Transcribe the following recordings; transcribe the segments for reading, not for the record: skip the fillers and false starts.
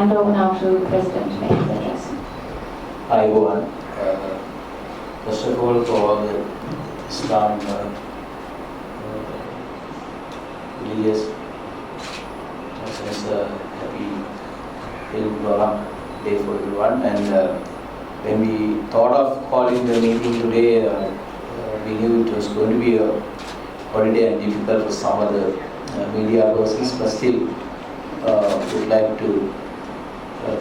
hand over now to President to make his address. Hi everyone. First of all, for all the Islam religious, it's a happy Mubarak day for everyone. And when we thought of calling the meeting today, we knew it was going to be a holiday and difficult for some other media persons, but still would like to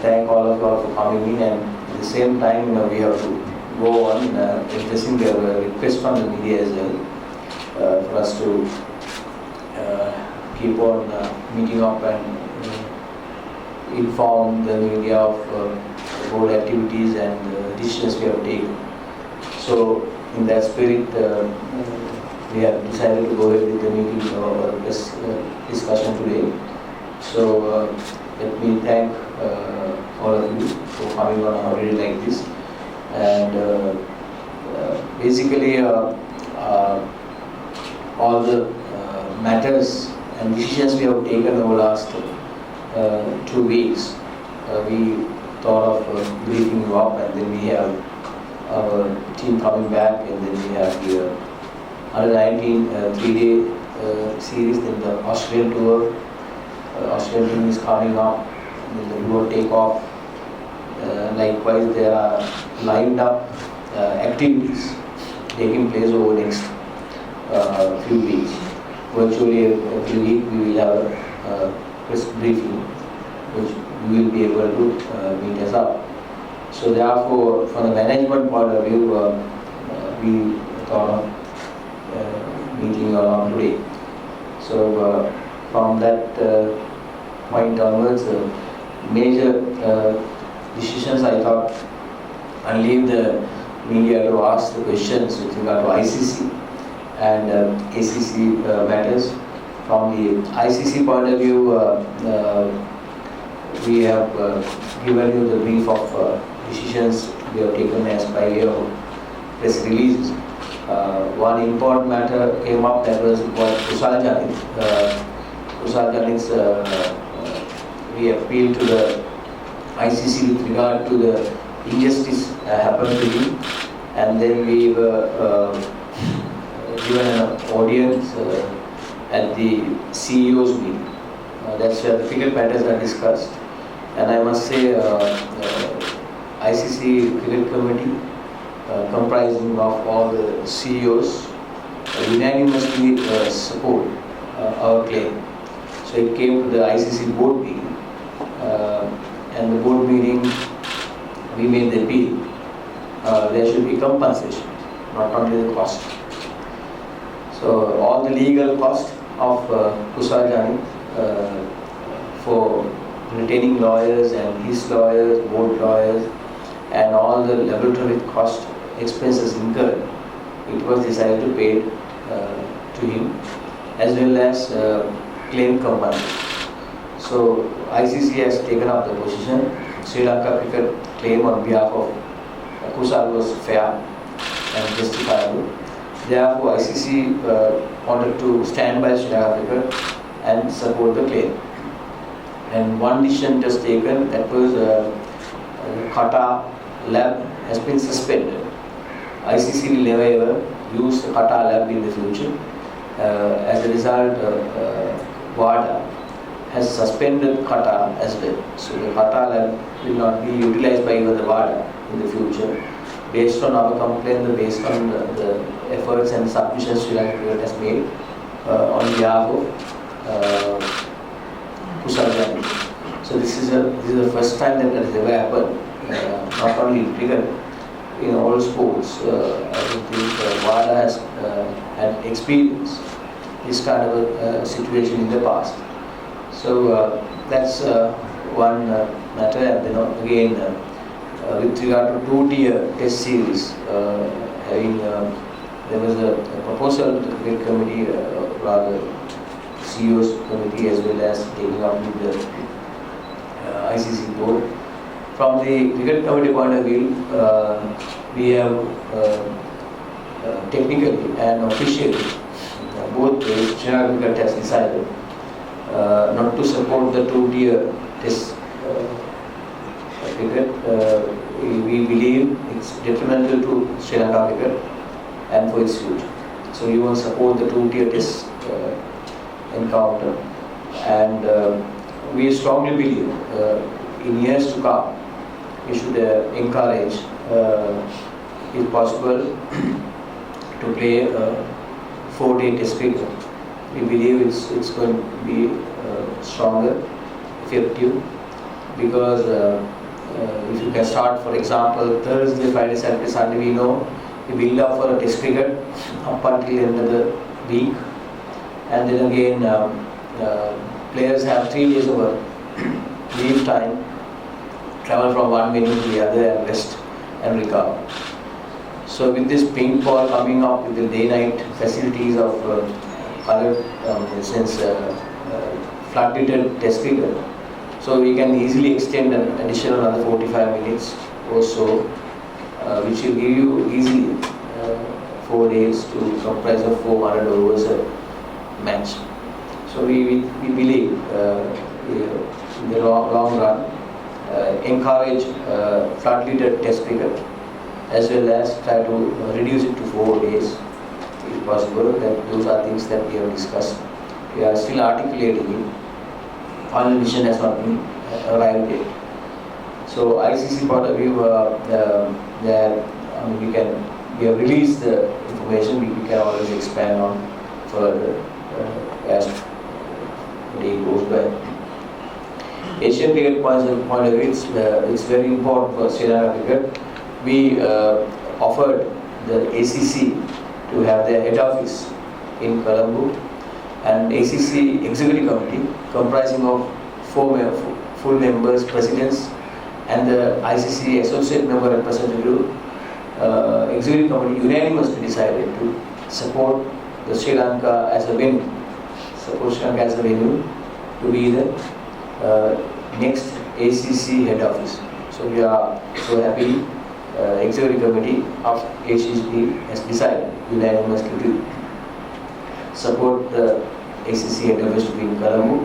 thank all of you all for coming in, and at the same time we have to go on addressing the request from the media as well for us to keep on meeting up and inform the media of board activities and decisions we have taken. So in that spirit, we have decided to go ahead with the meeting or this discussion today. So let me thank all of you for coming on a holiday like this. And basically all the matters and decisions we have taken over the last 2 weeks, we thought of briefing you up, and then we have our team coming back, and then we have the under 19 3-day series, then the Australian tour. Australian team is coming up, then the tour take off. Likewise, there are lined up activities taking place over the next few weeks. Virtually every week we will have a press briefing, which we will be able to meet us up. So therefore, from the management point of view, we thought of meeting along today. So from that point onwards, major decisions, I thought I'll leave the media to ask the questions with regard to ICC and ACC matters. From the ICC point of view, we have given you the brief of decisions we have taken as by way of press releases. One important matter came up, that was about Kusal Janit. Kusal Janit's, we appealed to the ICC with regard to the injustice happened to him, and then we were given an audience at the CEO's meeting. That's where the cricket matters are discussed, and I must say ICC Cricket Committee comprising of all the CEOs unanimously support our claim. So it came to the ICC board meeting, and the board meeting we made the appeal. There should be compensation, not only the cost. So all the legal cost of Kusal Janit for retaining lawyers and his lawyers, board lawyers, and all the laboratory cost expenses incurred, it was decided to pay to him, as well as claim compensation. So ICC has taken up the position. Sri Lanka cricket claim on behalf of Kusal was fair and justifiable. Therefore, ICC wanted to stand by Sri Lanka cricket and support the claim. And one decision was taken, that was Qatar lab has been suspended. ICC will never ever use the Qatar lab in the future. As a result, WADA has suspended Qatar as well. So the Qatar lab will not be utilized by even the WADA in the future. Based on our complaint, based on the efforts and submissions Sri Lanka has made on behalf of Kusal Janit. So this is the first time that has ever happened, not only in cricket, in all sports. I think WADA has had experienced this kind of a situation in the past. So that's one matter. And then again, with regard to 2-tier test series, there was a proposal to the cricket committee, rather CEO's committee, as well as taking up with the ICC board. From the cricket committee point of view, we have technically and officially both ways Sri Lanka cricket has decided not to support the 2-tier test cricket. We believe it's detrimental to Sri Lanka cricket and for its future. So we will support the two-tier test encounter, and we strongly believe in years to come we should encourage, if possible, to play a 4-day test cricket. We believe it's going to be stronger, effective, because if you can start, for example, Thursday, Friday, Saturday, Sunday, we know we build up for a test cricket up until the end of the week, and then again players have 3 days of leave time, travel from one venue to the other and rest and recover. So with this ping pong coming up with the day-night facilities of colored, flood-treated test cricket, so we can easily extend an additional another 45 minutes or so, which will give you easily 4 days to comprise of 400 overs a match. So we believe in the long run encourage flood-treated test cricket, as well as try to reduce it to 4 days if possible. That those are things that we have discussed. We are still articulating it. Final decision has not been arrived yet. So ICC point of view, we have released the information. We can always expand on further as the day goes by. Asian cricket point of view, it's very important for Sri Lanka cricket. We offered the ACC to have their head office in Colombo, and ACC Executive Committee comprising of 4 full members, presidents, and the ICC Associate Member Representative Executive Committee unanimously decided to support the Sri Lanka as a venue, to be the next ACC head office. So we are so happy. Executive Committee of ACC has decided unanimously to support the ACC head office to be in Colombo,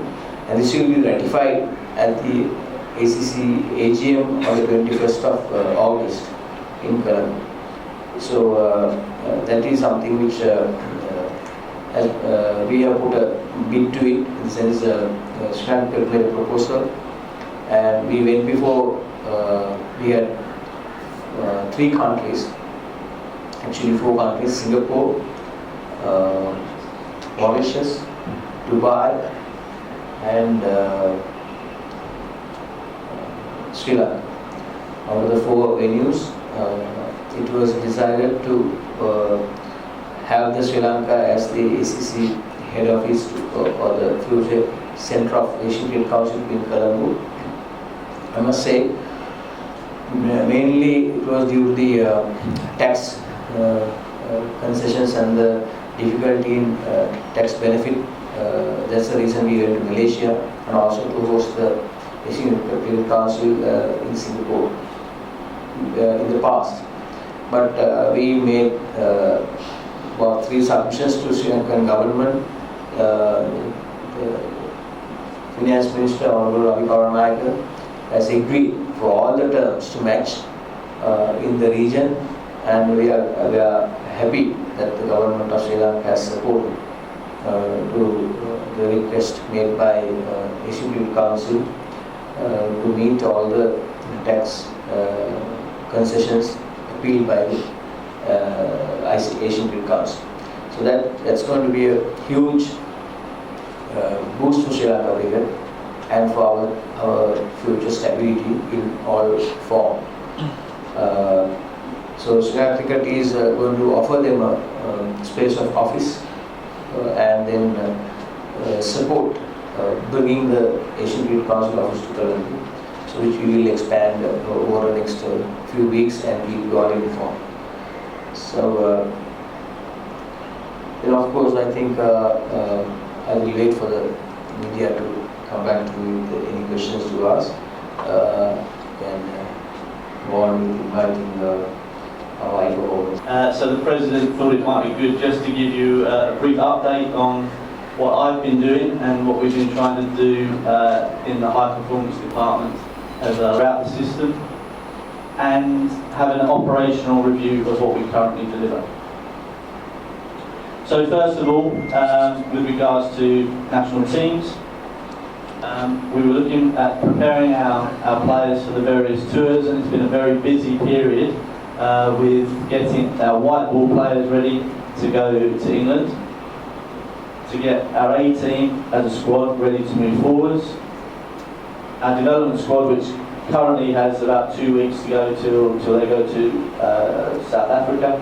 and this will be ratified at the ACC AGM on the 21st of August in Colombo. So that is something which we have put a bid to it, in the sense Sri Lanka made a proposal, and we went before. We had 3 countries, actually 4 countries: Singapore, Mauritius, Dubai, and Sri Lanka. Out of the 4 venues, it was decided to have the Sri Lanka as the ACC head office or the future center of Asian Cricket Council in Colombo. I must say, mainly it was due to the tax concessions and the difficulty in tax benefit. That's the reason we went to Malaysia, and also to host the Asian Cricket Council in Singapore in the past. But we made about 3 submissions to Sri Lankan government. The Finance Minister, Honorable Ravi Karunanika, has agreed for all the terms to match in the region, and we are happy that the government of Sri Lanka has supported to the request made by Asian Cricket Council to meet all the tax concessions appealed by the Asian Cricket Council. So that's going to be a huge boost to Sri Lanka cricket and for our future stability in all form. So Sri Lanka cricket is going to offer them a space of office and then support bringing the Asian Cricket Council office to Colombo, so which we will expand over the next few weeks and keep you all informed. So then of course I think I will wait for the media to come back to me with any questions to ask. And go on with inviting our ICO. So the President thought it might be good just to give you a brief update on what I've been doing and what we've been trying to do in the high performance department throughout the system, and have an operational review of what we currently deliver. So first of all, with regards to national teams, we were looking at preparing our players for the various tours, and it's been a very busy period with getting our white ball players ready to go to England, to get our A team as a squad ready to move forwards, our development squad, which currently has about 2 weeks to go till they go to South Africa,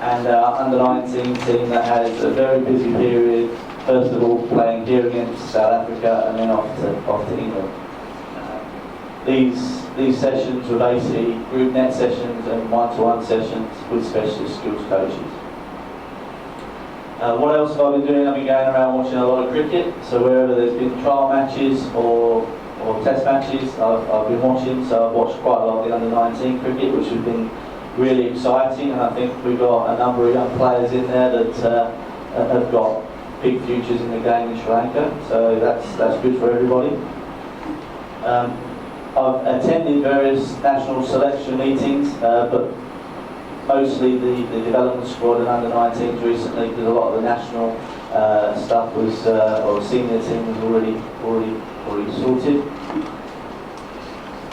and our under-19 team that has a very busy period, first of all playing here against South Africa and then off to England. These sessions were basically group net sessions and one-to-one sessions with specialist skills coaches. What else have I been doing? I've been going around watching a lot of cricket, so wherever there's been trial matches or test matches, I've been watching. So I've watched quite a lot of the under-19 cricket, which has been really exciting, and I think we've got a number of young players in there that have got big futures in the game in Sri Lanka, so that's good for everybody. I've attended various national selection meetings, but mostly the development squad and under-19s recently, because a lot of the national stuff was, or senior team was already sorted.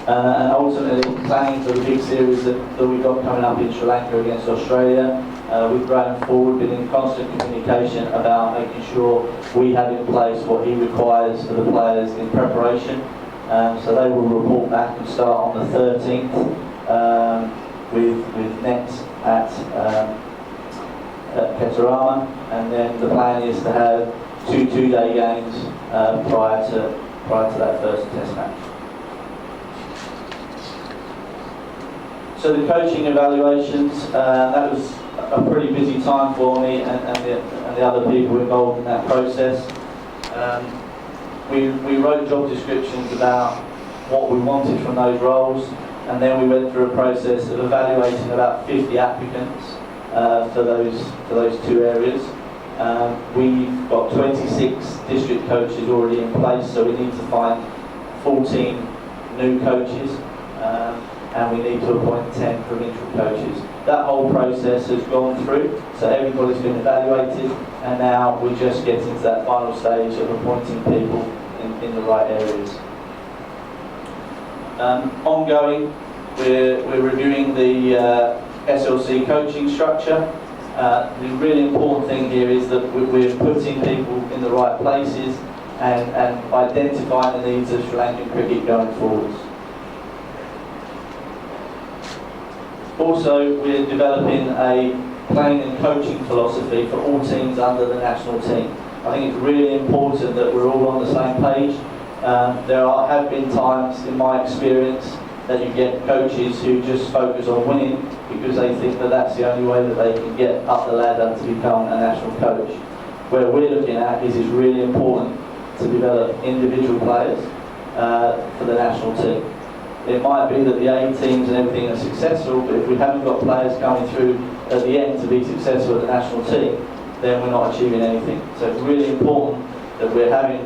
And ultimately planning for the big series that we've got coming up in Sri Lanka against Australia. We've grown forward, been in constant communication about making sure we have in place what he requires for the players in preparation. So they will report back and start on the 13th with nets at Ketarama, and then the plan is to have two two-day games prior to that first test match. So the coaching evaluations, that was a pretty busy time for me and the other people involved in that process. We wrote job descriptions about what we wanted from those roles, and then we went through a process of evaluating about 50 applicants for those two areas. We've got 26 district coaches already in place, so we need to find 14 new coaches. And we need to appoint 10 provincial coaches. That whole process has gone through, so everybody's been evaluated, and now we're just getting to that final stage of appointing people in the right areas. Ongoing, we're reviewing the SLC coaching structure. The really important thing here is that we're putting people in the right places and identifying the needs of Sri Lankan cricket going forwards. Also, we're developing a playing and coaching philosophy for all teams under the national team. I think it's really important that we're all on the same page. There have been times, in my experience, that you get coaches who just focus on winning because they think that that's the only way that they can get up the ladder to become a national coach. Where we're looking at is it's really important to develop individual players for the national team. It might be that the A teams and everything are successful, but if we haven't got players coming through at the end to be successful at the national team, then we're not achieving anything. So it's really important that we're having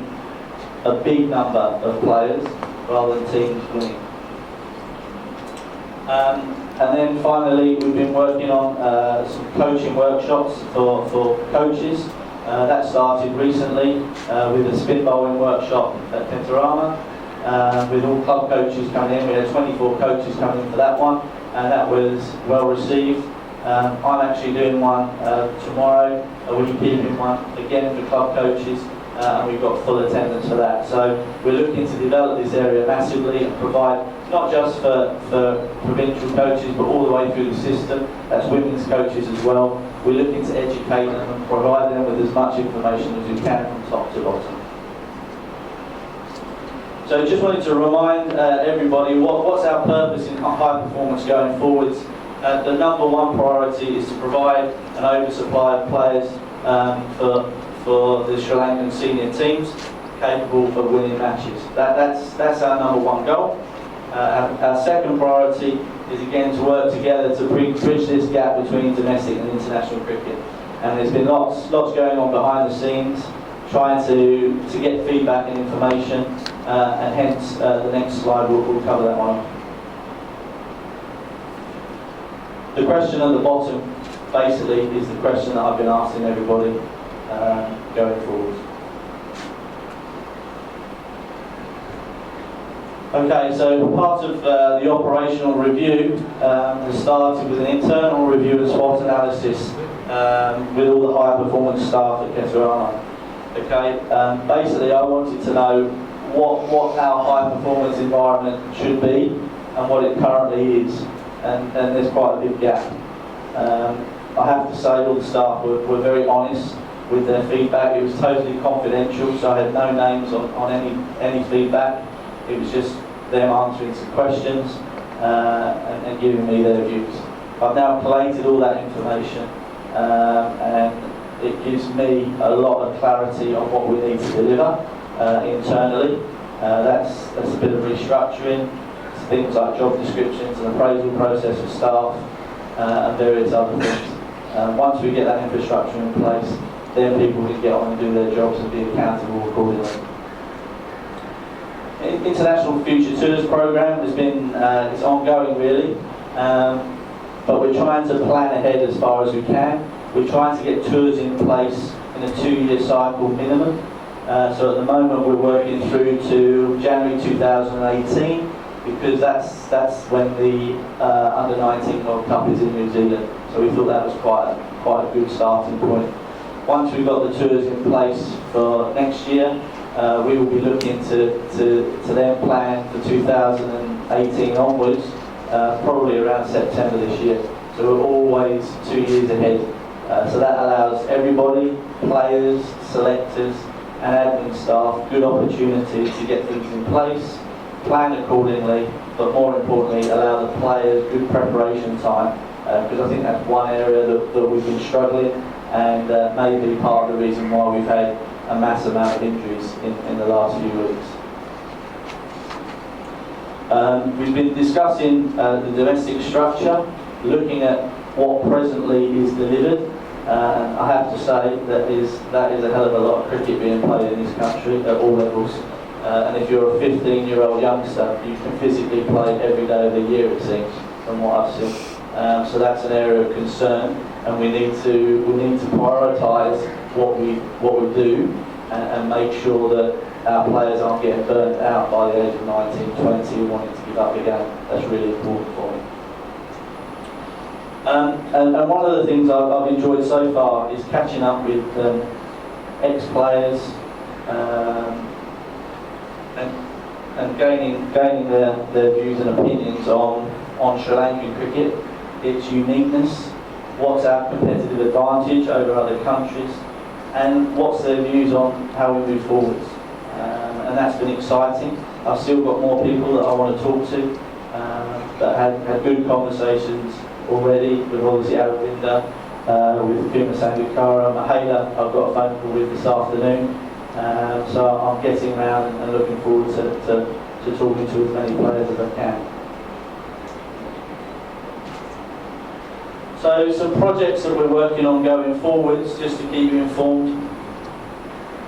a big number of players rather than teams winning. And then finally, we've been working on some coaching workshops for coaches. That started recently with a spin bowling workshop at Ketarama. With all club coaches coming in. We had 24 coaches coming in for that one, and that was well received. I'm actually doing one tomorrow, a week-keeping one, again for club coaches, and we've got full attendance for that. So we're looking to develop this area massively and provide, not just for provincial coaches, but all the way through the system. That's women's coaches as well. We're looking to educate them and provide them with as much information as we can from top to bottom. So just wanted to remind everybody what's our purpose in high performance going forwards. The number one priority is to provide an oversupply of players for the Sri Lankan senior teams capable of winning matches. That's our number one goal. Our second priority is again to work together to bridge this gap between domestic and international cricket. And there's been lots going on behind the scenes, trying to get feedback and information. and hence the next slide will cover that one. The question at the bottom basically is the question that I've been asking everybody going forward. Okay, so part of the operational review has started with an internal review and SWOT analysis with all the high performance staff at Ketuana. Okay, basically I wanted to know what our high performance environment should be and what it currently is, and there's quite a big gap. I have to say all the staff were very honest with their feedback. It was totally confidential, so I had no names on any feedback. It was just them answering some questions and giving me their views. I've now collated all that information and it gives me a lot of clarity on what we need to deliver internally. That's a bit of restructuring, it's things like job descriptions and appraisal process for staff and various other things. Once we get that infrastructure in place, then people can get on and do their jobs and be accountable accordingly. International Future Tours program has been it's ongoing really, but we're trying to plan ahead as far as we can. We're trying to get tours in place in a 2-year cycle minimum. So at the moment we're working through to January 2018 because that's when the Under-19 World Cup is in New Zealand. So we thought that was quite a good starting point. Once we've got the tours in place for next year, we will be looking to then plan for 2018 onwards, probably around September this year. So we're always 2 years ahead. So that allows everybody, players, selectors and admin staff, good opportunity to get things in place, plan accordingly, but more importantly allow the players good preparation time, because I think that's one area that we've been struggling and may be part of the reason why we've had a mass amount of injuries in the last few weeks. We've been discussing the domestic structure, looking at what presently is delivered. I have to say that is a hell of a lot of cricket being played in this country at all levels. And if you're a 15-year-old youngster, you can physically play every day of the year, it seems, from what I've seen. So that's an area of concern, and we need to prioritise what we do and make sure that our players aren't getting burnt out by the age of 19, 20 and wanting to give up the game. That's really important for me. And one of the things I've enjoyed so far is catching up with ex-players and gaining their views and opinions on Sri Lankan cricket, its uniqueness, what's our competitive advantage over other countries, and what's their views on how we move forwards. And that's been exciting. I've still got more people that I want to talk to, that had good conversations already with obviously Aravinda, with Puma Sangakkara, Mahela I've got a phone call with this afternoon. So I'm getting around and looking forward to talking to as many players as I can. So some projects that we're working on going forwards, just to keep you informed.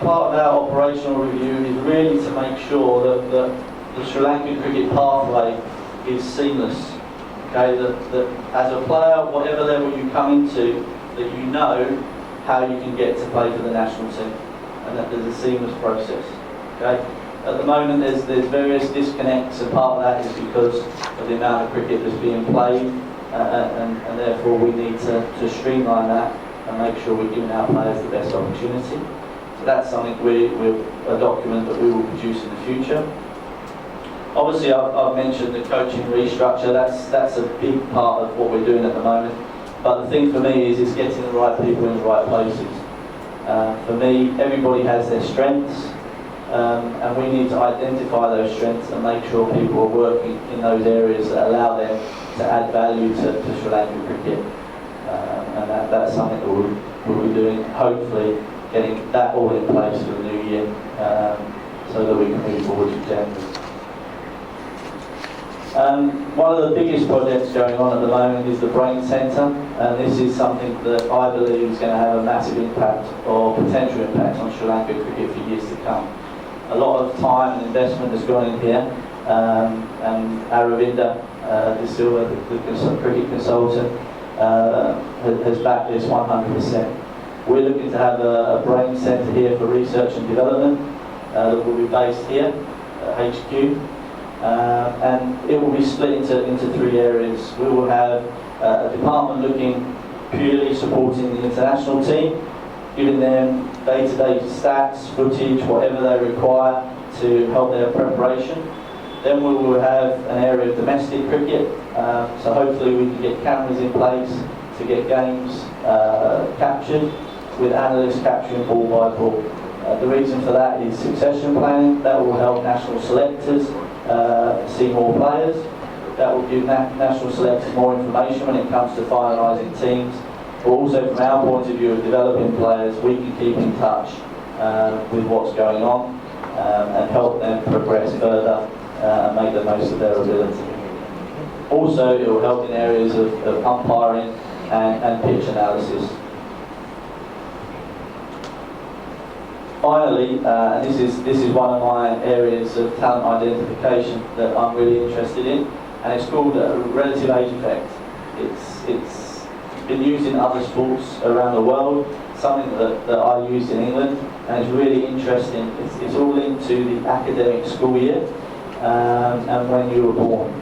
Part of our operational review is really to make sure that the Sri Lankan cricket pathway is seamless. Okay, that as a player, whatever level you come into, that you know how you can get to play for the national team, and that there's a seamless process. Okay, at the moment there's various disconnects, and part of that is because of the amount of cricket that's being played, and therefore we need to streamline that and make sure we're giving our players the best opportunity. So that's something a document that we will produce in the future. Obviously, I've mentioned the coaching restructure. That's a big part of what we're doing at the moment. But the thing for me is getting the right people in the right places. For me, everybody has their strengths, and we need to identify those strengths and make sure people are working in those areas that allow them to add value to Sri Lankan cricket. And that's something that we'll be doing, hopefully getting that all in place for the new year, so that we can move forward to January. One of the biggest projects going on at the moment is the Brain Centre, and this is something that I believe is going to have a massive impact or potential impact on Sri Lanka cricket for years to come. a lot of time and investment has gone in here, and Aravinda De Silva, the cricket consultant, has backed this 100%. We're looking to have a brain centre here for research and development that will be based here at HQ, and it will be split into three areas. We will have a department looking purely supporting the international team, giving them day-to-day stats, footage, whatever they require to help their preparation. Then we will have an area of domestic cricket, so hopefully we can get cameras in place to get games captured, with analysts capturing ball by ball. The reason for that is succession planning. That will help national selectors see more players. That will give national selectors more information when it comes to finalising teams. But also from our point of view of developing players, we can keep in touch with what's going on and help them progress further and make the most of their ability. Also, it will help in areas of umpiring and pitch analysis. Finally, and this is one of my areas of talent identification that I'm really interested in, and it's called relative age effect. It's been used in other sports around the world, something that I used in England, and it's really interesting. It's all into the academic school year and when you were born.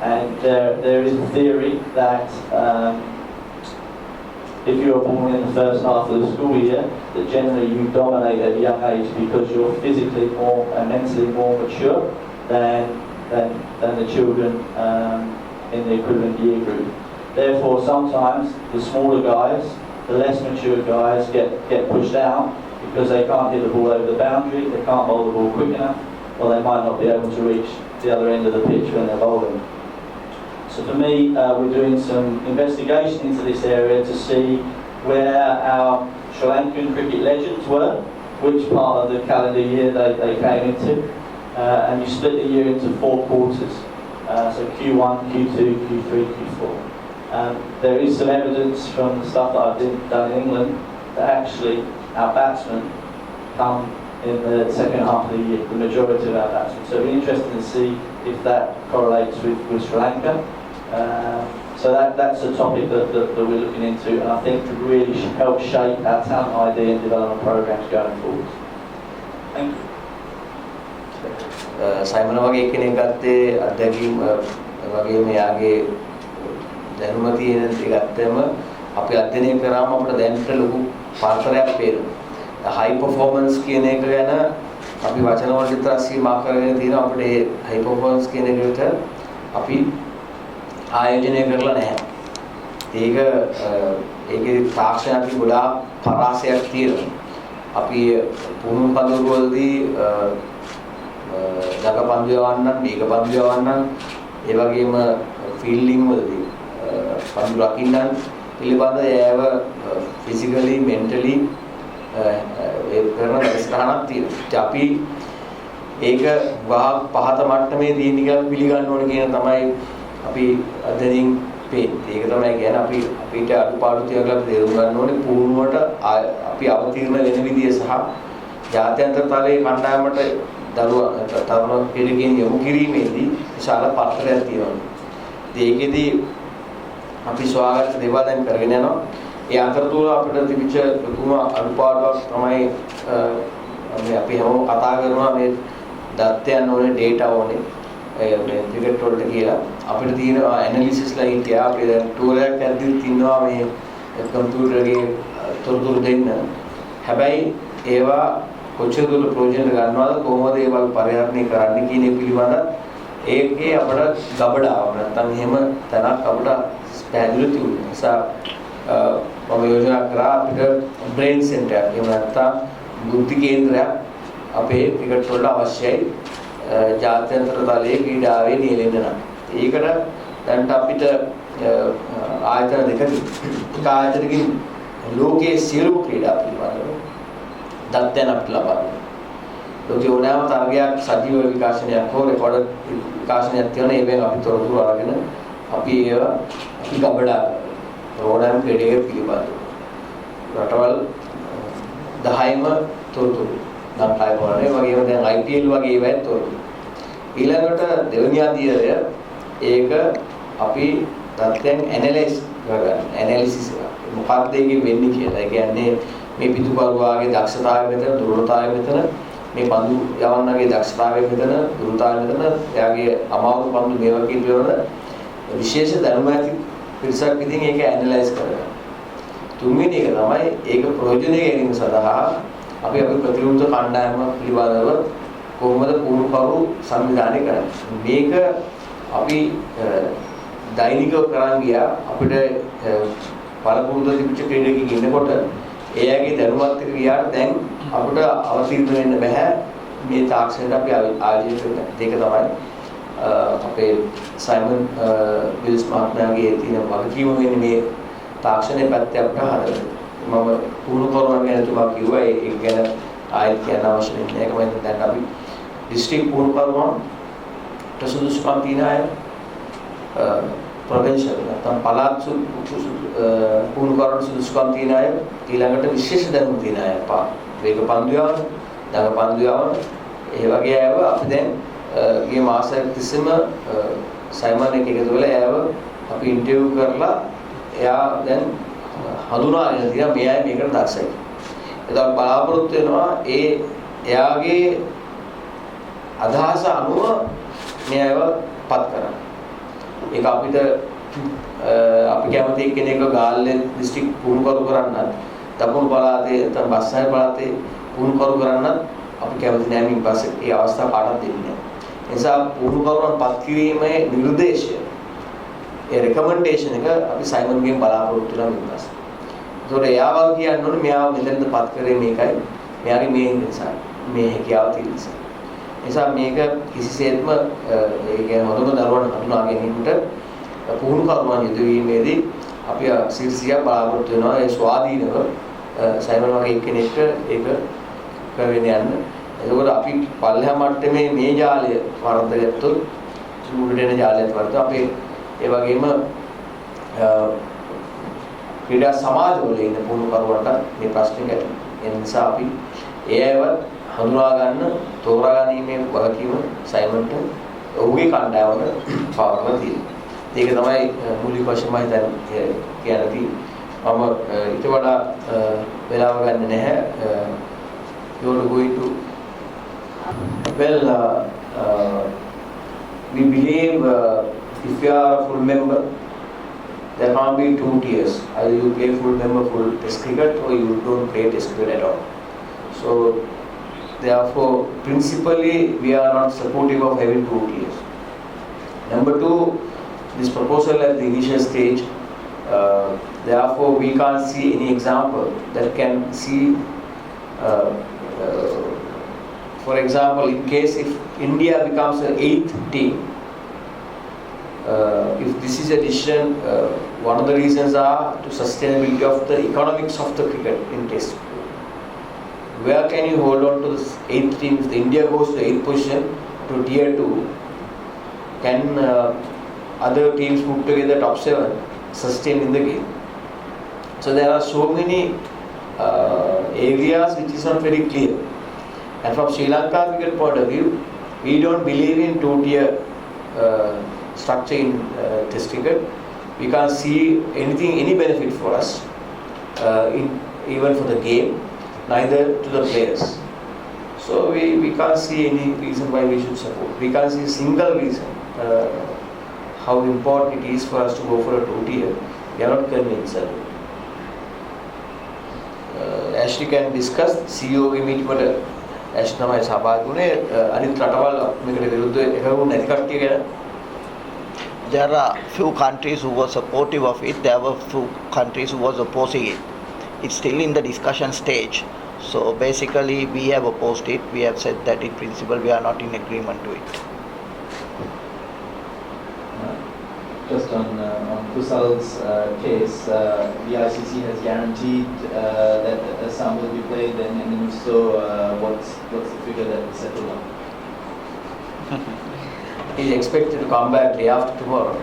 And there is a theory that if you are born in the first half of the school year, that generally you dominate at a young age because you're physically more and mentally more mature than the children in the equivalent year group. Therefore, sometimes the smaller guys, the less mature guys, get pushed out because they can't hit the ball over the boundary, they can't bowl the ball quick enough, or they might not be able to reach the other end of the pitch when they're bowling. So for me, we're doing some investigation into this area to see where our Sri Lankan cricket legends were, which part of the calendar year they came into, and you split the year into 4 quarters, so Q1, Q2, Q3, Q4. There is some evidence from the stuff that I've done in England that actually our batsmen come in the second half of the year, the majority of our batsmen. So it'll be interesting to see if that correlates with Sri Lanka. So that's a topic that we're looking into, and I think could really help shape our talent ID and development programs going forward. Thank you. Simon වගේ කෙනෙක් ගත්තේ අත්දැකීම් වගේම යාගේ දැනුම තියෙන දේ ගත්තම අපි අධ්‍යයනය කරාම අපිට දැනට ලොකු පාරතරයක් පේනවා. හයි පර්ෆෝමන්ස් කියන එක ගැන අපි වචන වලට විතර සීමා කරගෙන තියෙනවා. අපිට මේ හයි පර්ෆෝමන්ස් කියන එක විතර අපි ආයෝජනය කරලා නැහැ. ඒකේ තාක්ෂණික ගොඩාක් පරාසයක් තියෙනවා. අපි පුහුණු පදවලදී දක පන්දු යවන්නම්, මේක පන්දු යවන්නම්, ඒ වගේම ෆීල්ඩින් වලදී පන්දු රකින්නන් පිළිබඳ ඒව ෆිසිකලි මෙන්ටලි ඒ කරන වැඩසටහනක් තියෙනවා. අපි ඒක පහත මට්ටමේ තියෙන කියලා පිළිගන්න ඕනේ කියන තමයි අපි අදදින් පේන්නේ. ඒක තමයි කියන්නේ අපිට අඩුපාඩු තියලා තේරුම් ගන්න ඕනේ පුහුණුවට අපි අවතීර්ණ වෙන විදිය සහ ජාත්‍යන්තර තලයේ කණ්ඩායමට තරුණ පිරිගෙන් යොමු කිරීමේදී විශාල පාත්‍රයක් තියෙනවා. ඒකෙදී අපි ස්වාගත දේවල් දැන් කරගෙන යනවා. ඒ අතරතුර අපිට තිබිච්ච ලොකුම අඩුපාඩුවක් තමයි මේ අපි හැමෝම කතා කරනවා මේ දත්තයන් ඕනේ, ඩේටා ඕනේ. මේ ක්‍රිකට් වලට කියලා අපිට තියෙන ඇනලිසිස්ලා හිටියා. අපි දැන් ටූර් එකක් ඇද්දිත් ඉන්නවා මේ කම්පියුටරේ තොරතුරු දෙන්න. හැබැයි ඒවා කොච්චර දුර ප්‍රොජෙක්ට් ගන්නවද, කොහොමද ඒවල් පරිහරණය කරන්න කියන එක පිළිබඳ ඒකේ අපිට ගබඩාව නැත්නම් එහෙම තැනක් අපිට පැහැදිලිව තිබුණා. නිසා මම යෝජනා කරා අපිට බ්‍රේන් සෙන්ටර් එකක් එහෙම නැත්නම් බුද්ධි කේන්ද්‍රයක් අපේ ක්‍රිකට් වලට අවශ්‍යයි. ජාත්‍යන්තර තලයේ ක්‍රීඩාවේ නියැලෙන්න නම්. ඒකට දැන් අපිට ආයතන දෙකකින් එක ආයතනකින් ලෝකයේ සියලු ක්‍රීඩා පිළිබඳව දත්තයන් අපිට ලබා දෙනවා. ලෝකයේ ඕනෑම තරගයක් සජීව විකාශනයක් හෝ රෙකෝඩර් විකාශනයක් තියෙන ඒවෙන් අපි තොරතුරු අරගෙන අපි ඒවා ගබඩා ඕනෑම ක්‍රීඩකයෙක් පිළිබඳව රටවල් 10ම තොරතුරු නම් try කරනවා. ඒ වගේම දැන් IPL වගේ ඒවාත් තොරතුරු. ඊළඟට දෙවෙනි අධ්‍යයනය ඒක අපි තත්ත්වයන් ඇනලයිස් කරගන්න. ඇනලිසිස් මොකක්ද ඒකෙ වෙන්නේ කියලා. ඒ කියන්නේ මේ පිටුකරුවාගේ දක්ෂතාවය මෙතන, දුර්වලතාවය මෙතන, මේ පන්දු යවන්නගේ දක්ෂතාවය මෙතන, දුර්වලතාවය මෙතන, එයාගේ අමාරු පන්දු මේ වගේ පිළිවෙල විශේෂ දැනුම ඇති පිරිසක් විදිහින් ඒක ඇනලයිස් කරගන්න. තුන්වෙනි එක තමයි ඒක ප්‍රයෝජනෙ ගැනීම සඳහා අපි ප්‍රතිවිරුද්ධ කණ්ඩායම පිළිබඳව කොහොමද පුහුණුකරු සංවිධානය කරන්නේ. මේක අපි දෛනිකව කරන් ගියා. අපිට පළපුරුද්ද තිබිච්ච ක්‍රීඩකයෙක් ඉන්නකොට එයාගේ දැනුමත් එක්ක ගියාට දැන් අපිට අවතීර්ණ වෙන්න බෑ. මේ තාක්ෂණයට අපි ආජීව දෙක තමයි අපේ සයිමන් විල්ස් මහත්මයාගේ තියෙන වගකීම වෙන්නේ මේ තාක්ෂණයේ පැත්ත අපිට හදන්න. මම පුහුණු කරනවා ගැන තුමා කිව්වා ඒක ගැන ආයෙත් කියන්න අවශ්‍ය නැහැ. ඒක මම දැන් අපි ඩිස්ට්‍රික්ට් පුහුණු කරනවා සුදුසුකම් තියෙන අය ප්‍රොවින්ෂල් නැත්නම් පළාත් පුහුණු කරන සුදුසුකම් තියෙන අය ඊළඟට විශේෂ දැනුම තියෙන අය වේග පන්දු යවන, දඟ පන්දු යවන ඒ වගේ අයව අපි දැන් ගිය මාසයක් තිස්සේම සයිමන් එක එකතු වෙලා එයාව අපි ඉන්ටර්විව් කරලා එයා දැන් හඳුනාගෙන තියෙනවා මේ අය මේකට දක්ෂයි. ඒතකොට බලාපොරොත්තු වෙනවා එයාගේ අදහස අනුව මේ අයව පත් කරන්න. ඒක අපිට අපි කැමති කෙනෙක්ව ගාල්ලේ දිස්ත්‍රික් පුහුණුකරු කරන්නත්, දකුණු පළාතේ නැත්නම් බස්නාහිර පළාතේ පුහුණුකරු කරන්නත් අපි කැමති නැහැ. මින් පස්සේ ඒ අවස්ථාව කාටවත් දෙන්නේ නැහැ. ඒ නිසා පුහුණුකරුවන් පත් කිරීමේ නිර්දේශය ඒ රෙකමෙන්ඩේෂන් එක අපි සයිමන්ගෙන් බලාපොරොත්තු වෙනවා මින් පස්සේ. ඒතකොට එයාව කියන්න ඕනේ මෙයාව මෙතනද පත් කරේ මේකයි. මෙයාගේ මේ නිසා මේ හැකියාව තියෙන නිසා. නිසා මේක කිසිසේත්ම ඒ කියන්නේ හොඳම දරුවන් හඳුනා ගැනීමට පුහුණු කරුවන් යෙදවීමේදී අපි සිල්සියක් බලාපොරොත්තු වෙනවා. ඒ ස්වාධීනව සයිමන් වගේ එක්කෙනෙක්ට ඒක කරගෙන යන්න. එතකොට අපි පල්ලෙහා මට්ටමේ මේ ජාලය වර්ධගත්තොත් උඩට එන ජාලයත් වර්ධ අපේ ඒ වගේම ක්‍රීඩා සමාජවල ඉන්න පුහුණු කරුවන්ට මේ ප්‍රශ්නේ ගැටෙනවා. ඒ නිසා අපි ඒ අයව හඳුනා ගන්න තෝරා ගැනීමේ වගකීම සයිමන්ට ඔහුගේ කණ්ඩායමට පවර්ලා තියෙනවා. ඒක තමයි මූලික වශයෙන්ම හිතන්නේ කියනදී මම ඊට වඩා වෙලාව ගන්න නැහැ. You are going to well we believe if you are a full member there can't be two tiers. Either you play full member full test cricket or you don't play test cricket at all. So therefore, principally, we are not supportive of having two tiers. Number two, this proposal at the initial stage, therefore, we can't see any example that can see, for example, in case if India becomes an 8th team, if this is a decision, one of the reasons are to sustainability of the economics of the cricket in test. Where can you hold on to this 8th team? If the India goes to 8th position to tier 2, can other teams put together top 7 sustain in the game? So there are so many areas which is not very clear. And from Sri Lanka cricket point of view, we don't believe in two-tier structure in test cricket. We can't see any benefit for us, even for the game, neither to the players. So we can't see any reason why we should support. We can't see a single reason how important it is for us to go for a two-tier. We are not convinced. Ashley can discuss CEO meeting but Ashley තමයි සභාවට උනේ අනිත් රටවල් මේකට විරුද්ධ එකවුන් නැති කට්ටිය ගැන. There are few countries who were supportive of it. There were few countries who was opposing it. It's still in the discussion stage. So basically, we have opposed it. We have said that in principle we are not in agreement to it. Just on Kusal's case, the ICC has guaranteed that a sum will be paid, and if so, what's the figure that we settled on? He's expected to come back day after tomorrow.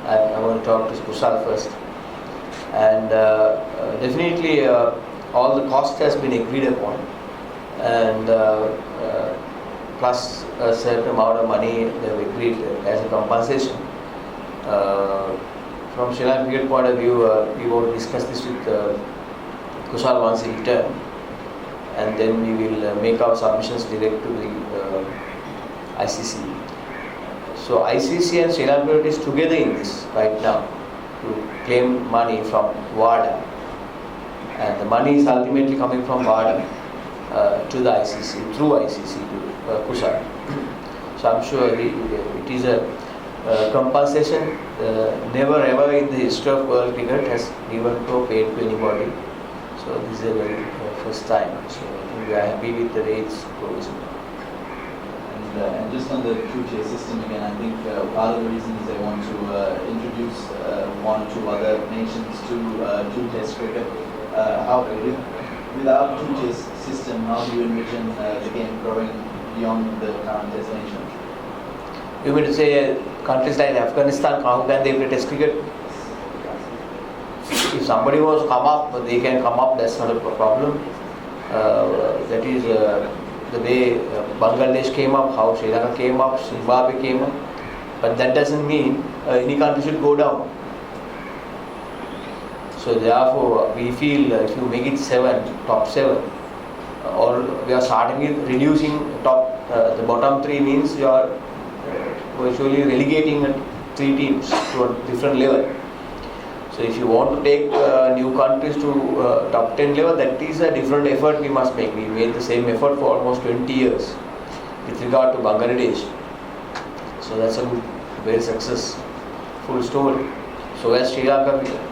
I want to talk to Kusal first. And definitely all the cost has been agreed upon. and plus a certain amount of money they have agreed as a compensation. From Sri Lankan cricket point of view, we want to discuss this with Kushal once he return, and then we will make our submissions direct to the ICC. So ICC and Sri Lanka is together in this right now to claim money from WADA, and the money is ultimately coming from WADA to the ICC, through ICC to Kushal. So I'm sure it is a compensation never ever in the history of world cricket has given or paid to anybody. So this is a very first time. So I think we are happy with the way it's progressing. And just on the two-tier system again, I think part of the reason is they want to introduce one or two other nations to two-test cricket. Without two-tier system, how do you envision the game growing beyond the current test nation? You mean to say countries like Afghanistan, how can they play test cricket? If somebody wants to come up, they can come up, that's not a problem. That is the way Bangladesh came up, how Sri Lanka came up, Zimbabwe came up. But that doesn't mean any country should go down. So therefore, we feel if you make it top 7, or we are starting with reducing the bottom 3 means you are virtually relegating 3 teams to a different level. So if you want to take new countries to top 10 level, that is a different effort we must make. We made the same effort for almost 20 years with regard to Bangladesh. So that's a very successful story. So as Sri Lanka.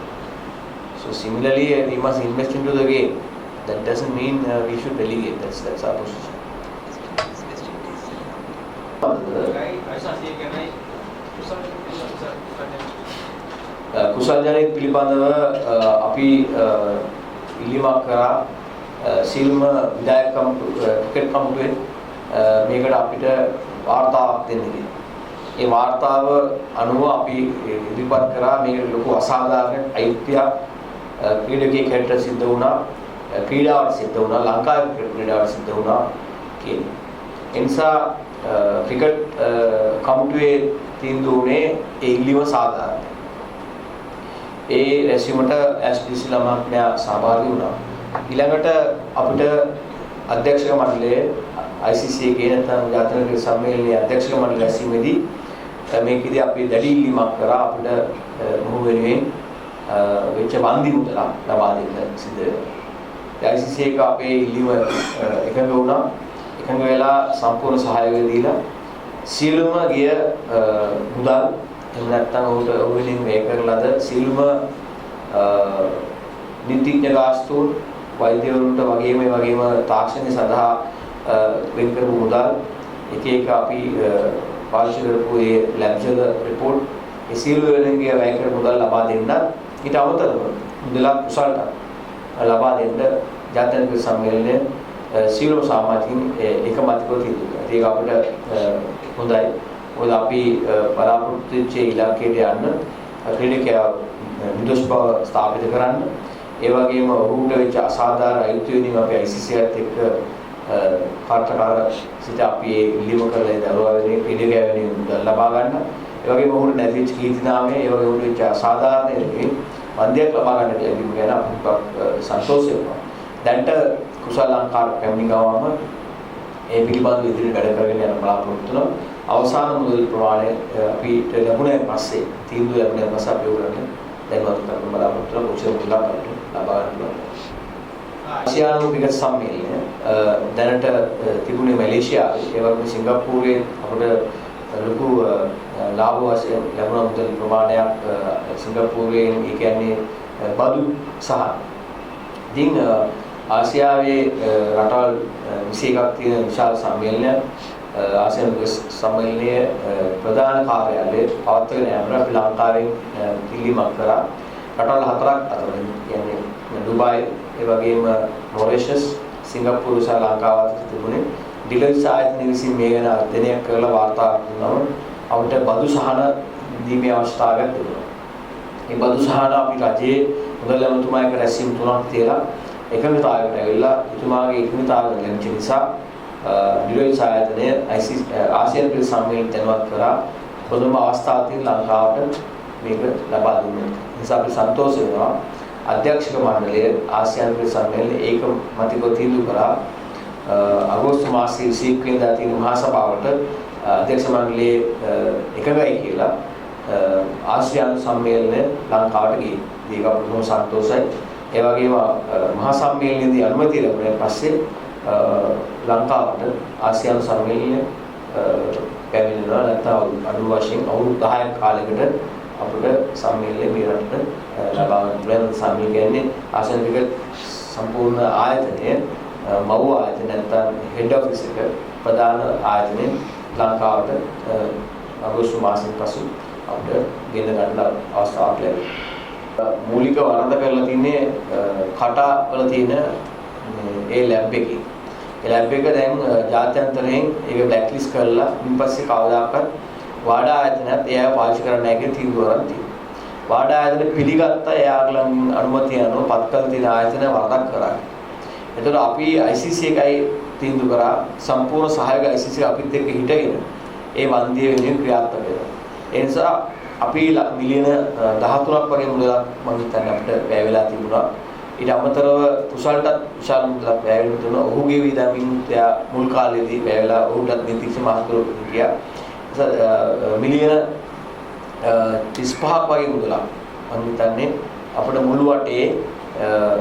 So similarly, we must invest into the game. That doesn't mean we should relegate. That's our position. කුසල් ජනක පිළිබඳව අපි ඉල්ලීමක් කරා සිල්ම විධායක cricket කමිටුවේ මේකට අපිට වාර්තාවක් දෙන්න කියලා. ඒ වාර්තාව අනුව අපි ඉදිරිපත් කරා මේකට ලොකු අසාධාරණ අයිතියක් ක්‍රීඩකයෙක් හැටියට සිද්ධ වුණා, ක්‍රීඩාවට සිද්ධ වුණා, ලංකාවේ ක්‍රීඩාවට සිද්ධ වුණා කියන්නේ. ඒ නිසා ක්‍රිකට් කමිටුවේ තීන්දුව උනේ ඒ ඉල්ලීම සාධාරණයි. ඒ රැස්වීමට SLC ළමයා සහභාගී වුණා. ඊළඟට අපිට අධ්‍යක්ෂක මණ්ඩලයේ ICC එකේ නැත්නම් ජාතික සම්මේලනයේ අධ්‍යක්ෂක මණ්ඩල රැස්වීමේදී මේකෙදී අපි දැඩි ඉල්ලීමක් කරා අපිට මොහු වෙනුවෙන් වෙච්ච වන්දි මුදල ලබා දෙන්න සිද්ධ වෙනවා. ICC එක අපේ ඉල්ලීම එකඟ වුණා. එකඟ වෙලා සම්පූර්ණ සහයෝගය දීලා සියලුම ගිය මුදල් එහෙම නැත්නම් ඔහුට වෙනින් මේ කරන ලද සියලුම නීතිඥ ගාස්තුන් වෛද්‍යවරුන්ට වගේම මේ වගේම තාක්ෂණය සඳහා වෙන් කරපු මුදල් එක එක අපි පාවිච්චි කරපු ඒ ලැබ්ජල රිපෝට් ඒ සියලු වෙනින්ගේ වැය කරපු මුදල් ලබා දෙන්න ඊට අමතරව මුදලක් කුසල්ට ලබා දෙන්න ජාත්‍යන්තර සම්මේලනයේ සියලුම සමාජිකින් එකමතිකව තීන්දුව කළා. ඒක අපිට හොඳයි. මොකද අපි බලාපොරොත්තු වෙච්ච ඉලක්කයට යන්න ක්‍රීඩකයා නිදොස් බව ස්ථාපිත කරන්න, ඒ වගේම ඔහුට වෙච්ච අසාධාරණ අයුතු වෙනින් අපි ICC එකත් එක්ක කාර්යකාර සිට අපි ඒ ඉල්ලීම කරලා දරුවා වෙනුවෙන් ක්‍රීඩකයා වෙනුවෙන් ලබා ගන්න. ඒ වගේම ඔහුට නැතිවෙච්ච කීර්තිනාමය, ඒ වගේම ඔහුට වෙච්ච අසාධාරණ වෙනුවෙන් වන්දියක් ලබා ගන්න ලැබීම ගැන අපි සන්තෝෂ වෙනවා. දැන්ට කුසල් ලංකාවට පැමිණ ගාවම ඒ පිළිබඳව ඉදිරියට වැඩ කරගෙන යන බලාපොරොත්තු වෙනවා. අවසාන මුදල් ප්‍රමාණය අපිට ලැබුණේ පස්සේ තීන්දුව ලැබුණේ පස්සේ අපි උගලන්නේ දැන්වත් කරන බලාපොරොත්තු වෙන උච්ච මුදලක් අපිට ලබා ගන්න. ආසියානු ක්‍රිකට් සම්මේලනය දැනට තිබුණේ මැලේසියාවේ, ඒ වගේම සිංගප්පූරුවේ අපිට ලොකු ලාභ වශයෙන් ලැබුණ මුදල් ප්‍රමාණයක් සිංගප්පූරුවේ ඒ කියන්නේ බදු සහ ඉතින් ආසියාවේ රටවල් 21ක් තියෙන විශාල සම්මේලනයක් ආසියානු සම්මේලනයේ ප්‍රධාන කාර්යාලයේ පවත්වගෙන යන්න අපි ලංකාවෙන් ඉල්ලීමක් කරා. රටවල් 4ක් අතර කියන්නේ දුබායි, ඒ වගේම මොරිෂස්, සිංගප්පූරු සහ ලංකාව අතර තිබුණේ ඩිලොයිට් ආයතනය විසින් මේ ගැන අධ්‍යයනය කරලා වාර්තා කරනම අපිට බදු සහන දීමේ අවස්ථාවක් තිබුණා. මේ බදු සහන අපි රජයේ මුදල් ඇමතුමායක රැස්වීම 3ක් තියලා එකඟතාවයකට ඇවිල්ලා එතුමාගේ එකඟතාවය ලැබෙච්ච නිසා ඩිලොයිට් ආයතනය ආසියානු පිරිස් සම්මේලනයට දැනුවත් කරා පොදුම අවස්ථාවක් තියෙන ලංකාවට මේක ලබා දුන්නා. ඒ නිසා අපි සන්තෝෂ වෙනවා අධ්‍යක්ෂක මණ්ඩලය ආසියානු පිරිස් සම්මේලනයේ ඒකමතිකව තීන්දුව කරා අගෝස්තු මාසයේ 20 වෙනිදා තියෙන මහා සභාවට අධ්‍යක්ෂ මණ්ඩලයේ එකගයි කියලා ආසියානු සම්මේලනය ලංකාවට ගියේ. ඒක අපිට බොහොම සන්තෝෂයි. ඒ වගේම මහා සම්මේලනයේදී අනුමැතිය ලැබුණාට පස්සේ ලංකාවට ආසියානු සම්මේලනය පැමිණෙනවා. නැත්නම් අඩු වශයෙන් අවුරුදු 10ක් කාලයකට අපිට සම්මේලනය මේ රටට ලබා ගන්න පුළුවන්. සම්මේලනය කියන්නේ ආසියානු සම්පූර්ණ ආයතනය මව් ආයතන නැත්නම් හෙඩ් ඔෆිස් එක ප්‍රධාන ආයතනය ලංකාවට අගෝස්තු මාසෙන් පසු අපිට ගෙන ගන්න අවස්ථාවක් ලැබෙනවා. මූලික වරද කරලා තින්නේ කටවල තියෙන ඒ ලැබ් එකේ. ඒ ලැබ් එක දැන් ජාත්‍යන්තරයෙන් ඒක බ්ලැක් ලිස්ට් කරලා ඊපස්සේ කවදාකවත් වාඩා ආයතනයත් එයාව පාවිච්චි කරන්න නැහැ කියන තීන්දුව අරන් තියෙනවා. වාඩා ආයතන පිළිගත්තා එයාගලන් අනුමැතිය අනුව පත් කරලා තියෙන ආයතන වරදක් කරා. එතකොට අපි ICC එකයි තීන්දුව කරා සම්පූර්ණ සහයෝග ICC අපිත් එක්ක හිටගෙන ඒ වන්දිය වෙනුවෙන් ක්‍රියාත්මක වෙනවා. ඒ නිසා අපි මිලියන 13ක් වගේ මුදලක් මම හිතන්නේ අපිට වැය වෙලා තිබුණා. ඊට අමතරව කුසල්ටත් විශාල මුදලක් වැය වෙලා තිබුණා. ඔහුගේ වියදමින් මුල් කාලේදී වැය වෙලා ඔහුටත් නීතිඥ මහතුරු හිටියා. මිලියන 35ක් වගේ මුදලක් මම හිතන්නේ අපිට මුළු වටේ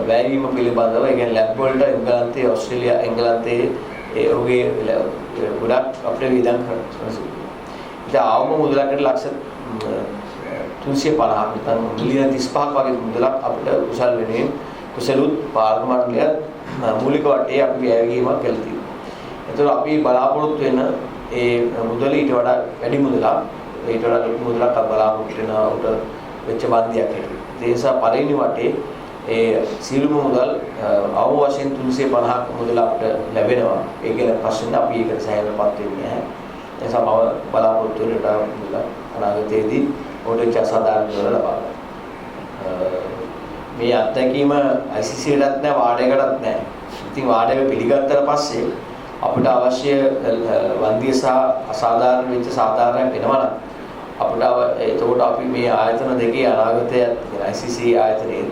වැයවීම පිළිබඳව ඒ කියන්නේ ලැබ් වලට එංගලන්තයේ ඕස්ට්‍රේලියා එංගලන්තයේ ඒ ඔහුගේ ගොඩක් අපිට වියදම් කරනවා. ඉතින් ආවම මුදලකට ලක්ෂ 350ක් නැත්නම් මිලියන 35ක් වගේ මුදලක් අපිට කුසල් වෙනුවෙන් කුසලුත් පාලක මණ්ඩලය මූලික වටේ අපි වැයවීමක් කළා තියෙනවා. ඒතර අපි බලාපොරොත්තු වෙන ඒ මුදල ඊට වඩා වැඩි මුදලක් ඊට වඩා ලොකු මුදලක් බලාපොරොත්තු වෙනවා උට වෙච්ච බන්දියක් හැටියට. ඒ නිසා පළවෙනි වටේ ඒ සීලුම මුදල් අවම වශයෙන් 350ක් මුදල අපිට ලැබෙනවා. ඒක ගැන ප්‍රශ්න අපි ඒකට සෑහෙනපත් වෙන්නේ නැහැ. ඒ නිසා මම බලාපොරොත්තු වෙන මුදල අනාගතයේදී ඔඩෙච් අසාධාරණ මුදල ලබා ගන්න. මේ අත්දැකීම ICC-ටත් නැහැ වාඩයකටත් නැහැ. ඉතින් වාඩයක පිළිගත්තට පස්සේ අපිට අවශ්‍ය වන්දිය සහ අසාධාරණ වෙච්ච සාධාරණයක් වෙනවා නම් අපිට එතකොට අපි මේ ආයතන දෙකේ අනාගතය ICC ආයතනයේ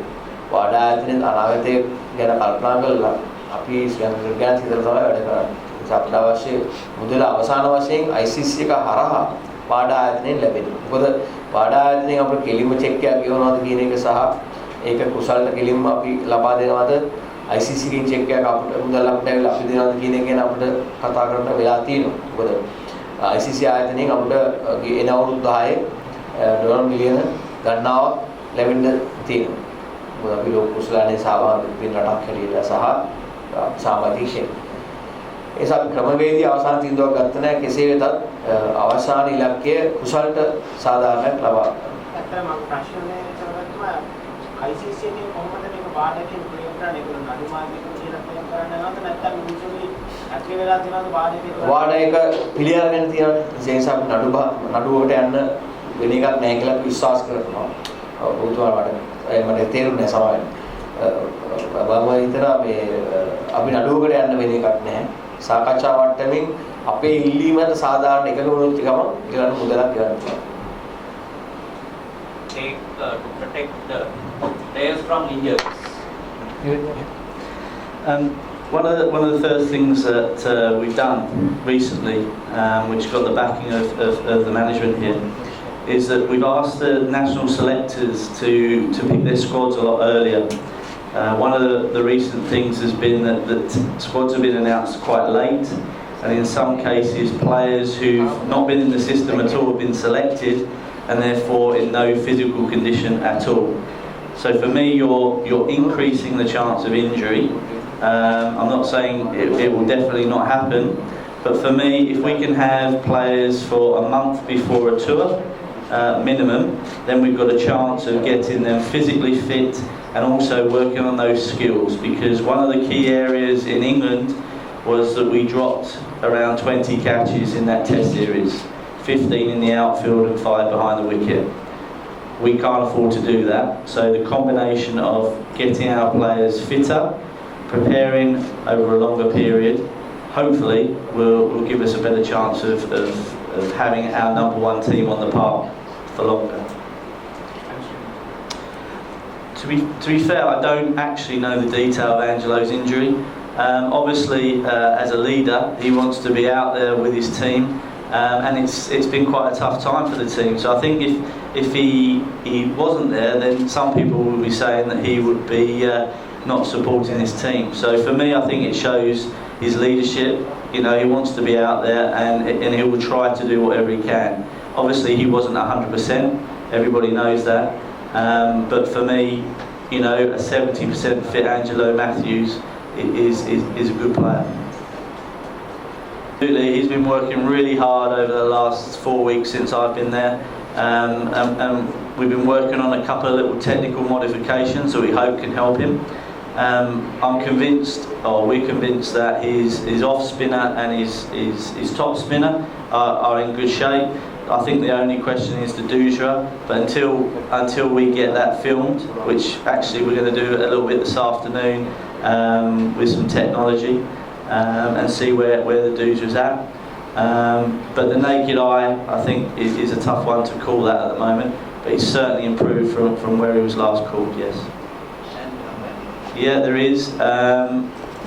වාඩා ආයතනයේ අනාගතය ගැන කල්පනා කරලා අපි ස්වයං ගැන හිතලා තමයි වැඩ කරන්නේ. ඒ අපිට අවශ්‍ය මුදල අවසාන වශයෙන් ICC එක හරහා වාඩා ආයතනයෙන් ලැබෙනවා. මොකද වාඩා ආයතනයෙන් අපිට කෙලින්ම චෙක් එකක් ගෙවනවාද කියන එක සහ ඒක කුසල්ට කෙලින්ම අපි ලබා දෙනවද ICC කින් චෙක් එකක් අපිට මුදල් අපිට ඇවිල්ලා අපි දෙනවද කියන එක ගැන අපිට කතා කරන්න වෙලා තියෙනවා. මොකද ICC ආයතනයෙන් අපිට එන අවුරුදු 10 ඩොලර් මිලියන ගණනාවක් ලැබෙන්න තියෙනවා. මොකද අපි ලෝක කුසලානේ සාමාන්‍ය පින් රටක් හැටියට සහ සමාජික ක්ෂේත්‍රය. ඒ නිසා ක්‍රමවේදී අවසාන තීන්දුවක් ගත්ත නැහැ. කෙසේ වෙතත් අවසාන ඉලක්කය කුසල්ට සාධාරණයක් ලබා ගන්න. ඇත්තටම මම ප්‍රශ්නේ කරගත්තා ICC එකේ කොහොමද මේක බාධකෙන් ක්ලියර් කරන්නේ? ඒක නඩු මාර්ගයෙන් කියලා ක්ලියර් කරන්න නැවත නැත්නම් මුචුලි ඇක්ටිව් වෙලා තියෙනවද බාධකෙන්? වාඩයක පිළියර ගැන තියෙනවානේ. ඒ නිසා අපි නඩුවකට යන්න වෙන එකක් නැහැ කියලා අපි විශ්වාස කරනවා. ඔබතුමාට මට තේරුන්නේ නැහැ සමහරවිට. මම හිතනවා මේ අපි නඩුවකට යන්න වෙන එකක් නැහැ. සාකච්ඡා මට්ටමින් අපේ ඉල්ලීමට සාධාරණ එකක වුණොත් ගම ඊළඟ මුදලක් ගන්න පුළුවන්. Take to protect the players from injuries. One of the first things that we've done recently, which got the backing of the management here, is that we've asked the national selectors to pick their squads a lot earlier. One of the recent things has been that squads have been announced quite late, and in some cases players who've not been in the system at all have been selected and therefore in no physical condition at all. So for me, you're increasing the chance of injury. I'm not saying it will definitely not happen, but for me, if we can have players for a month before a tour, minimum, then we've got a chance of getting them physically fit and also working on those skills, because one of the key areas in England was that we dropped around 20 catches in that test series, 15 in the outfield and 5 behind the wicket. We can't afford to do that, so the combination of getting our players fitter preparing over a longer period, hopefully will give us a better chance of having our number one team on the park for longer. To be fair, I don't actually know the detail of Angelo's injury. Obviously, as a leader, he wants to be out there with his team, and it's been quite a tough time for the team. So I think if he wasn't there, then some people would be saying that he would be not supporting his team. So for me, I think it shows his leadership. You know, he wants to be out there, and he will try to do whatever he can. Obviously, he wasn't 100%. Everybody knows that. But for me, you know, a 70% fit Angelo Matthews is a good player. Absolutely, he's been working really hard over the last 4 weeks since I've been there, and we've been working on a couple of little technical modifications that we hope can help him. I'm convinced, or we're convinced, that his off spinner and his top spinner are in good shape. I think the only question is the Dujra, but until we get that filmed, which actually we're going to do a little bit this afternoon with some technology, and see where the Dudra's at. But the naked eye, I think, is a tough one to call that at the moment, but he's certainly improved from where he was last called, yes. Yeah, there is.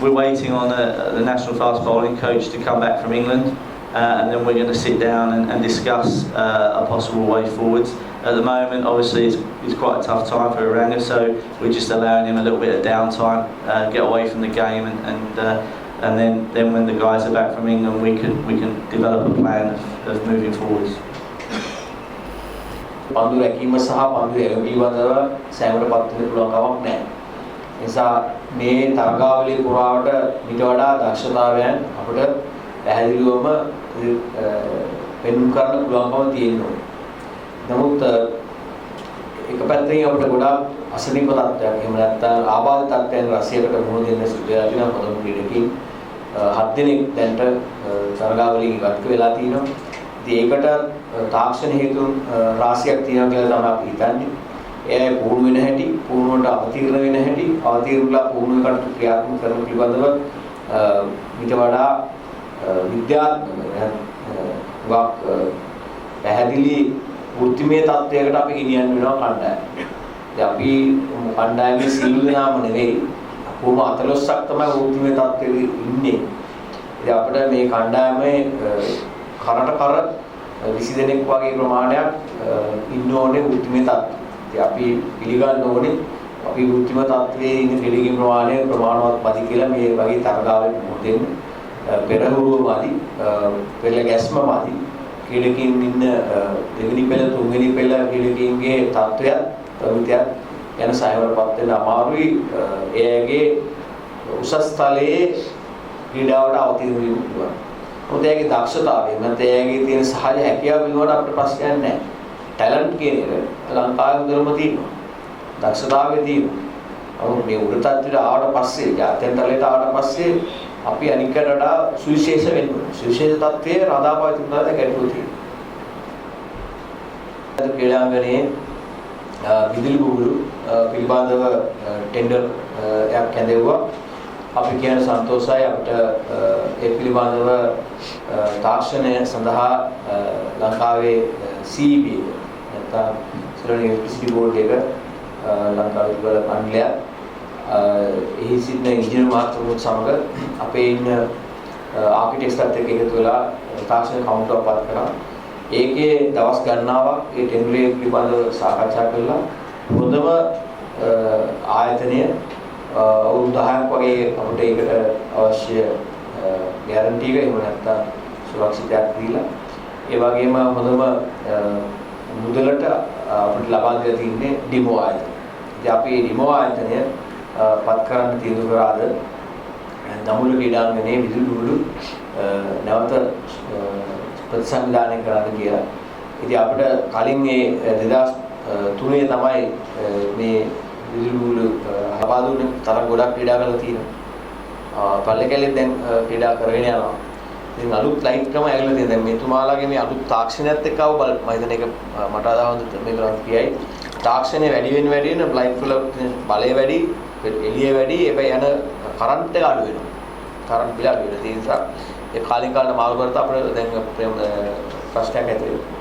We're waiting on the national fast bowling coach to come back from England. And then we're going to sit down and discuss a possible way forwards. At the moment, obviously, it's quite a tough time for Oranga, so we're just allowing him a little bit of downtime, get away from the game, and then when the guys are back from England, we can develop a plan of moving forwards. පන්දු රැකීම සහ පන්දු එළඹීමවල සෑමට පත් වෙන්න පුළුවන් කමක් නැහැ. නිසා මේ තරගාවලිය පුරාවට ඊට වඩා දක්ෂතාවයන් අපිට පැහැදිලිවම පෙන්වන්න පුළුවන්කම තියෙනවා. නමුත් එක පැත්තකින් අපිට ගොඩාක් අසනීප තත්ත්වයක්, එහෙම නැත්නම් ආබාධ තත්ත්වයන් රසයකට මුහුණ දෙන්න සිදු වෙලා තියෙනවා. පොදු ක්‍රීඩකින් 7 දෙනෙක් දැන්ට තරගාවලියෙන් ඉවත් වෙලා තියෙනවා. ඉතින් ඒකට තාක්ෂණ හේතුන් රාශියක් තියෙනවා කියලා තමයි අපි හිතන්නේ. ඒ පුහුණු වෙන හැටි, පුහුණුවට අවතීර්ණ වෙන හැටි, අවතීර්ණලා පුහුණුවකට ක්‍රියාත්මක කරන පිළිබඳව ඊට වඩා විද්‍යාත්මක පැහැදිලි වෘත්තිමය තත්ත්වයකට අපි ගෙනියන්න වෙනවා කණ්ඩායම. දැන් අපි කණ්ඩායමේ සියලු දෙනාම නෙවෙයි, කොහොම 14ක් තමයි වෘත්තිමය තත්ත්වෙක ඉන්නේ. ඉතින් අපිට මේ කණ්ඩායමේ කරට කර 20 දෙනෙක් වගේ ප්‍රමාණයක් ඉන්න ඕනේ වෘත්තිමය තත්ත්වෙ. ඉතින් අපි පිළිගන්න ඕනේ අපි වෘත්තිමය තත්ත්වයේ ඉන්න කෙනෙකුගේ ප්‍රමාණය ප්‍රමාණවත් පදි කියලා මේ වගේ තරගාවලට මුහුණ දෙන්න. පෙරහුරුවමදි, පෙළ ගැස්මමදි, ක්‍රීඩකින් ඉන්න දෙවෙනි පෙළ තුන්වෙනි පෙළ ක්‍රීඩකින්ගේ තත්ත්වයක් ප්‍රමිතියක් යන සායවලපත් වෙන අමාරුයි. එයාගේ උසස් තලයේ ක්‍රීඩාවට අවතීර්ණ වෙන්න පුළුවන්. මොකද එයාගේ දක්ෂතාවය නැත්නම් එයාගේ තියෙන සහජ හැකියාව පිළිබඳව අපිට ප්‍රශ්නයක් නැහැ. ටැලන්ට් කියන එක ලංකාවේ හොඳටම තියෙනවා. දක්ෂතාවය තියෙනවා. නමුත් මේ උඩ තත්ත්වයට ආවට පස්සේ, ජාත්‍යන්තර තලයට ආවට පස්සේ අපි අනිකට වඩා සුවිශේෂ වෙන්න ඕනේ. සුවිශේෂ තත්ත්වයේ රඳාපවතින තරද ගැටලුව තියෙනවා. ක්‍රීඩාංගණයේ විදුලි බුබුලු පිළිබඳව ටෙන්ඩර් එකක් කැඳෙව්වා. අපි කියන සන්තෝෂයි අපිට ඒ පිළිබඳව තාක්ෂණය සඳහා ලංකාවේ CEB නැත්නම් ශ්‍රී ඉලෙක්ට්‍රිසිටි බෝඩ් එක ලංකාවේ තිබල මණ්ඩලයක් එහි සිටින ඉංජිනේරු මහත්වරුන් සමග අපේ ඉන්න ආකිටෙක්ට්ස්ලාත් එක්ක එකතු වෙලා තාක්ෂණ කවුන්ටර් පත් කරා. ඒකේ දවස් ගණනාවක් ඒ ටෙන්ඩරේ පිළිබඳව සාකච්ඡා කළා. හොඳම ආයතනය අවුරුදු 10ක් වගේ අපිට ඒකට අවශ්‍ය ගැරන්ටි එක එහෙම නැත්නම් සුරක්ෂිතයක් දීලා ඒ වගේම හොඳම මුදලට අපිට ලබා දෙලා තින්නේ ඩිමෝ ආයතනය. ඉතින් අපි මේ ඩිමෝ ආයතනය පත් කරන්න තීන්දුව කරාද දඹුල්ල ක්‍රීඩාංගණයේ විදුලි බුබුලු නැවත ප්‍රතිසංවිධානය කරන්න කියලා. ඉතින් අපිට කලින් මේ 2003 තමයි මේ විදුලි බුබුලු ලබා දුන්නේ. තරම් ගොඩක් ක්‍රීඩා කරලා තියෙනවා. පල්ලේකැලේ දැන් ක්‍රීඩා කරගෙන යනවා. ඉතින් අලුත් ලයිට් ක්‍රම ඇවිල්ලා තියෙනවා. දැන් මෙතුමාලාගේ මේ අලුත් තාක්ෂණයත් එක්ක ආව මම හිතන එක මට අදාළව මේ කරන් කියයි. තාක්ෂණය වැඩි වෙන ලයිට් වල බලය වැඩි, එළිය වැඩි, හැබැයි යන කරන්ට් එක අඩු වෙනවා. කරන්ට් බිල අඩු වෙනවා. ඒ නිසා ඒ කාලින් කාලේ මාරු කරලා අපිට දැන් ප්‍රශ්නයක් ඇති වෙනවා.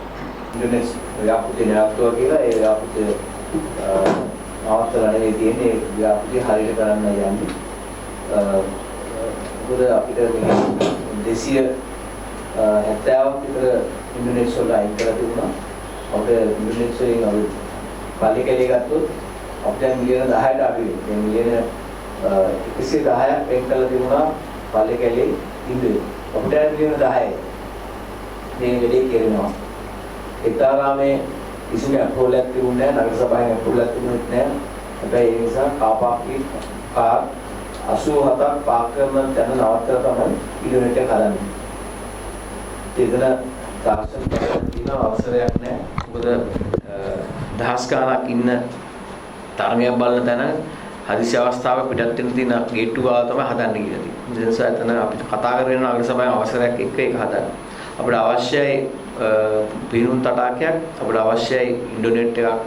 ඉන්ටර්නෙට් ව්‍යාපෘති නැවතුවා කියලා ඒ ව්‍යාපෘති අවස්ථාව නෙවෙයි තියෙන්නේ ඒ ව්‍යාපෘති හරියට කරන්න යන්නේ. මොකද අපිට මේ 270ක් විතර ඉන්ටර්නෙට් වල අයින් කරලා තිබුණා. අපිට ඉන්ටර්නෙට් වලින් අපි පල්ලි කැලේ ගත්තොත් අපිට මිලියන 10ට අඩු වෙනවා. දැන් මිලියන 110ක් වෙන් කරලා තිබුණා පල්ලි කැලේ ඉඳි. අපිට මිලියන 10යි. මේ වැඩේ කරනවා. එක්තරාමේ කිසිම අප්‍රෝලයක් තිබුණේ නැහැ. නගර සභාවේ අප්‍රෝලයක් තිබුණෙත් නැහැ. හැබැයි ඒ නිසා කාපාක්කි කාර් 87ක් පාක් කරන තැන නවත්තලා තමයි ඉන්ටර්නෙට් එක හදන්නේ. ඒකන තාක්ෂණ තියෙන අවසරයක් නැහැ. මොකද දහස් ගාණක් ඉන්න තරගයක් බලන තැන හදිසි අවස්ථාවක පිටත් වෙන තියෙන ගේට්ටු ගාව තමයි හදන්න කියලා තියෙන්නේ. ඒ නිසා එතන අපිට කතා කරගෙන නගර සභාවේ අවසරයක් එක්ක ඒක හදන්න. අපිට අවශ්‍යයි පිනුම් තටාකයක්, අපිට අවශ්‍යයි ඉන්ටර්නෙට් එකක්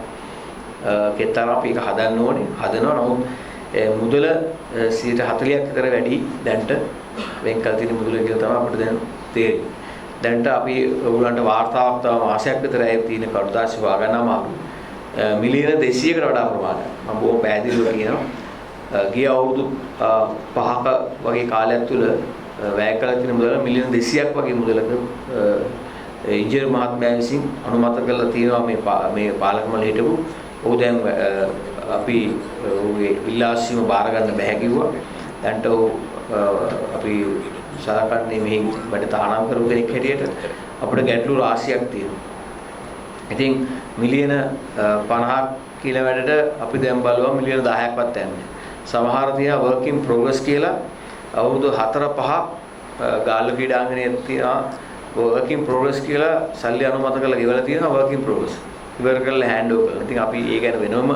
කෙතරම් අපි ඒක හදන්න ඕනේ. හදනවා. නමුත් මුදල 40ක් විතර වැඩි දැන්ට වෙන් කර තියෙන මුදල කියලා තමයි අපිට දැන් තේරෙන්නේ. දැන්ට අපි ඔයගොල්ලන්ට වාර්තාවක් තව මාසයක් විතර ඇයි තියෙන කඩදාසි හොයාගන්න අමාරුයි. මිලියන 200කට වඩා ප්‍රමාණයක්. මම බොහොම පැහැදිලිව කියනවා. ගිය අවුරුදු 5ක වගේ කාලයක් තුල වැය කළ තියෙන මුදල මිලියන 200ක් වගේ මුදලක ඉංජිනේරු මහත්මයා විසින් අනුමත කරලා තියෙනවා මේ පාලක මණ්ඩලය හිටපු. ඔහු දැන් අපි ඔහුගේ විලාසීම බාර ගන්න බැහැ කිව්වා. දැන්ට අපි සලකන්නේ මෙහි වැඩ තහනම් කරපු කෙනෙක් හැටියට අපිට ගැටලු රාශියක් තියෙනවා. ඉතින් මිලියන 50ක් කියලා වැඩට අපි දැන් බලුවා මිලියන 10ක්වත් යන්නේ. සමහර තියෙනවා work in progress කියලා අවුරුදු 4-5 ගාල්ල ක්‍රීඩාංගණයේ තියෙනවා work in progress කියලා සල්ලි අනුමත කරලා ගෙවලා තියෙනවා work in progress. ඉවර කරලා hand over කරලා. ඉතින් අපි ඒ ගැන වෙනම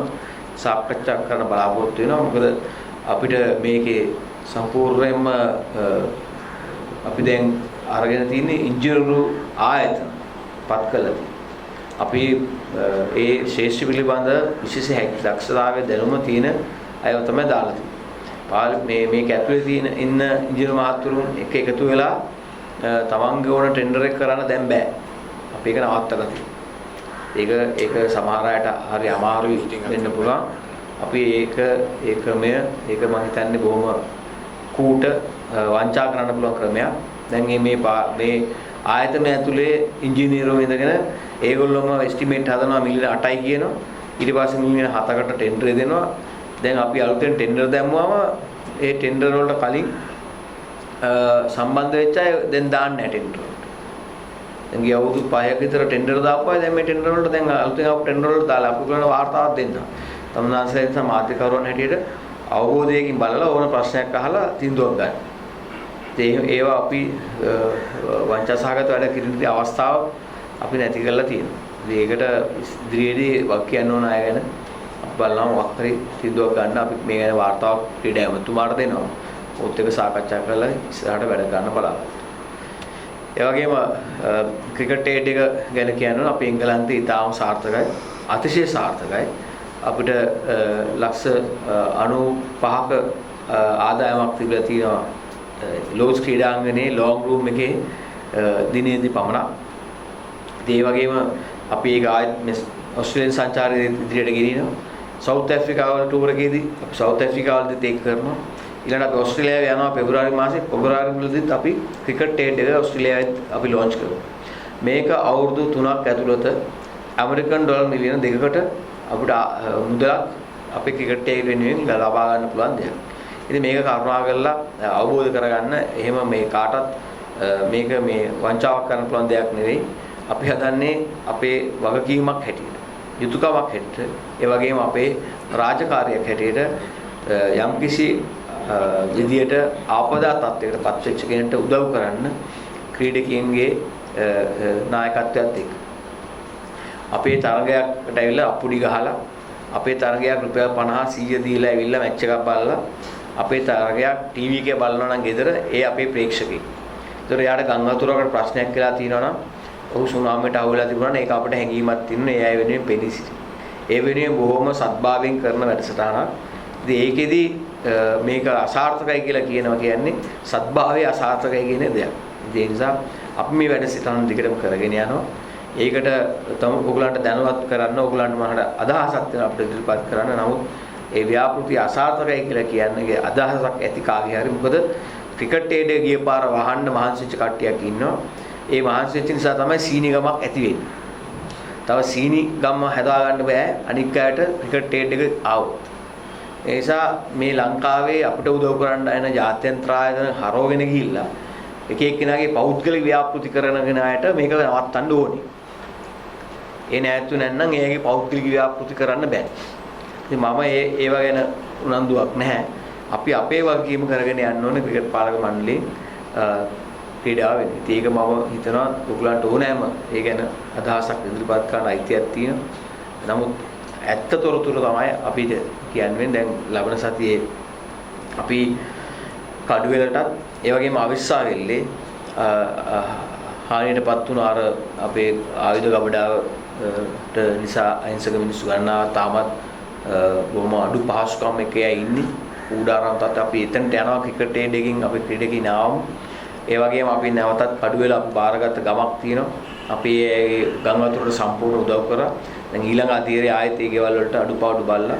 සාකච්ඡා කරන්න බලාපොරොත්තු වෙනවා. මොකද අපිට මේකේ සම්පූර්ණයෙන්ම අපි දැන් අරගෙන තියෙන්නේ ඉන්ජිනේරු ආයතන පත් කළා. අපි ඒ ශේෂ්ත්‍ර පිළිබඳ විශේෂ දක්ෂතාවයේ දැනුම තියෙන අයව තමයි දාලා තියෙන්නේ. මේක ඇතුලේ තියෙන ඉන්න ඉන්ජිනේරු මහත්වරුන් එක එකතු වෙලා තමන්ගේ ඕන ටෙන්ඩර් එක කරන්න දැන් බෑ. අපි ඒක නවත්තලා තියෙනවා. ඒක සමහර අයට හරි අමාරුයි වෙන්න පුළුවන්. අපි ඒක මම හිතන්නේ බොහොම කූට වංචා කරන්න පුළුවන් ක්‍රමයක්. දැන් මේ ආයතන ඇතුලේ ඉංජිනේරුවෝ ඉඳගෙන ඒගොල්ලෝම එස්ටිමේට් හදනවා මිලියන 8යි කියනවා. ඊට පස්සේ මිලියන 7කට ටෙන්ඩර් දෙනවා. දැන් අපි අලුතෙන් ටෙන්ඩර් දැම්මුවම ඒ ටෙන්ඩර් වලට කලින් සම්බන්ධ වෙච්ච අය දැන් දාන්නේ නැහැ ටෙන්ඩර් වලට. දැන් ගිය අවුරුදු 5ක විතර ටෙන්ඩර් දාපුවා. දැන් මේ ටෙන්ඩර් වලට දැන් අලුතෙන් ආපු ටෙන්ඩර් වලට දාලා අපි කරන වාර්තාවක් දෙන්න. තමන්නාන්සෙන් සමාජිකවරුන් හැටියට අවබෝධයකින් බලලා ඕන ප්‍රශ්නයක් අහලා තීන්දුවක් ගන්න. ඒවා අපි වංචාසහගත වැඩ කිරීමේ අවස්ථාව අපි නැති කරලා තියෙනවා. ඒකට ඉදිරියේදී වක් කියන්න ඕන අය ගැන බලනවා වක් හරි තීන්දුවක් ගන්න. අපි මේ ගැන වාර්තාවක් ක්‍රීඩා ඇමතුමාට දෙනවා. ඔත් එක සාකච්ඡා කරලා ඉස්සරහට වැඩ ගන්න බලාපොරොත්තු. ඒ වගේම ක්‍රිකට් ඒඩ් එක ගැන කියනවා අපි එංගලන්තේ ඉතාම සාර්ථකයි. අතිශය සාර්ථකයි. අපිට ලක්ෂ 95ක ආදායමක් තිබිලා තියෙනවා ලෝස් ක්‍රීඩාංගණයේ ලොංග් රූම් එකේ දිනේදී පමණක්. ඒ වගේම අපි ඒක ආයෙත් ඔස්ට්‍රේලියානු සංචාරය ඉදිරියට ගෙනියනවා. සවුත් ඇෆ්‍රිකාව වල ටූර් එකේදී අපි සවුත් ඇෆ්‍රිකාවලදී ඒක කරනවා. ඊළඟට අපි ඔස්ට්‍රේලියාව යනවා පෙබරවාරි මාසේ. පෙබරවාරි වලදීත් අපි ක්‍රිකට් ඒඩ් එක ඔස්ට්‍රේලියාවෙත් අපි ලොන්ච් කරනවා. මේක අවුරුදු 3ක් ඇතුළත ඇමරිකන් ඩොලර් මිලියන 2කට අපිට මුදලක් අපේ ක්‍රිකට් ඒඩ් වෙනුවෙන් ලබා ගන්න පුළුවන් දෙයක්. ඉතින් මේක කරුණාකරලා අවබෝධ කරගන්න. එහෙම මේ කාටත් මේක මේ වංචාවක් කරන්න පුළුවන් දෙයක් නෙවෙයි. අපි හදන්නේ අපේ වගකීමක් හැටියට, යුතුයකමක් හැටියට, ඒ වගේම අපේ රාජකාරියක් හැටියට යම්කිසි විදියට ආපදා තත්ත්වයකට පත් වෙච්ච කෙනෙක්ට උදව් කරන්න ක්‍රීඩකයන්ගේ නායකත්වයත් එක්ක. අපේ තරගයකට ඇවිල්ලා අප්පුඩි ගහලා අපේ තරගයක් රුපියල් 50 100 දීලා ඇවිල්ලා මැච් එකක් බලලා අපේ තරගයක් ටීවී එකේ බලනවා නම් ගෙදර ඒ අපේ ප්‍රේක්ෂකෙක්. ඒතර යාට ගම් වතුරකට ප්‍රශ්නයක් කියලා තියෙනවා නම් ඔහු සුනාමියට අහුවෙලා තිබුණා නම් ඒක අපිට හැංගීමක් තියෙනවා. ඒ අය වෙනුවෙන් පෙනී සිටින. ඒ වෙනුවෙන් බොහොම සත්භාවයෙන් කරන වැඩසටහනක්. ඉතින් ඒකෙදි මේක අසාර්ථකයි කියලා කියනවා කියන්නේ සත්භාවයේ අසාර්ථකයි කියන දෙයක්. ඒ නිසා අපි මේ වැඩසටහන දිගටම කරගෙන යනවා. ඒකට තම ඔයගලන්ට දැනුවත් කරන්න ඔයගලන්ට මහට අදහසක් තියෙනවා අපිට ඉදිරිපත් කරන්න. නමුත් ඒ ව්‍යාපෘති අසාර්ථකයි කියලා කියන්නේ අදහසක් ඇති කාගේ හරි. මොකද ක්‍රිකට් ඒඩේ ගිය පාර වහන්න මහන්සි වෙච්ච කට්ටියක් ඉන්නවා. ඒ මහන්සි වෙච්ච නිසා තමයි සීනි ගමක් ඇති වෙන්නේ. තව සීනි ගම හදා ගන්න බෑ අනික් අයට ක්‍රිකට් ඒඩ් එක ආවොත්. ඒ නිසා මේ ලංකාවේ අපිට උදව් කරන්න එන ජාත්‍යන්තර ආයතන හරවගෙන ගිහිල්ලා එක එක්කෙනාගේ පෞද්ගලික ව්‍යාපෘති කරනගෙන අයට මේක නවත්තන්න ඕනේ. ඒ නැත්තු නැත්නම් එයාගේ පෞද්ගලික ව්‍යාපෘති කරන්න බෑ. ඉතින් මම ඒව ගැන උනන්දුවක් නැහැ. අපි අපේ වගකීම කරගෙන යන්න ඕනේ ක්‍රිකට් පාලක මණ්ඩලයේ ක්‍රීඩාව වෙන. ඉතින් ඒක මම හිතනවා ඔයගලන්ට ඕනෑම ඒ ගැන අදහසක් ඉදිරිපත් කරන්න අයිතියක් තියෙනවා. නමුත් ඇත්ත තොරතුරු තමයි අපි කියන්නේ දැන් ලබන සතියේ අපි කඩුවෙලටත් ඒ වගේම අවිස්සාවෙල්ලේ හානියටපත් වුණ අර අපේ ආයුධ ගබඩාවට නිසා අහිංසක මිනිස්සු ගන්නවා තාමත් බොහොම අඩු පහසුකම් එකේ ඉන්නේ. ඌඩාරම්ටත් අපි එතනට යනවා ක්‍රිකට් ඒඩ් එකකින් අපි ක්‍රීඩකින් ආවම. ඒ වගේම අපි නැවතත් කඩුවෙල අපි බාරගත්ත ගමක් තියෙනවා. අපි ඒ ගම් වතුරට සම්පූර්ණ උදව් කරා. දැන් ඊළඟ අධීරයේ ආයෙත් ඒ ගෙවල් වලට අඩුපාඩු බලලා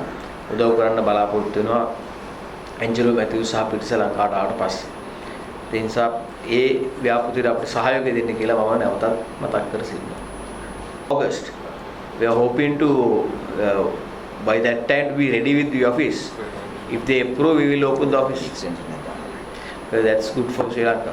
උදව් කරන්න බලාපොරොත්තු වෙනවා. ඇන්ජලෝ මැතිව් සහ පිටිස ලංකාවට ආවට පස්සේ. ඒ නිසා ඒ ව්‍යාපෘතියට අපිට සහයෝගය දෙන්න කියලා මම නැවතත් මතක් කර සිටිනවා. August we are hoping to by that time to be ready with the office. If they approve, we will open the office. That's good for Sri Lanka.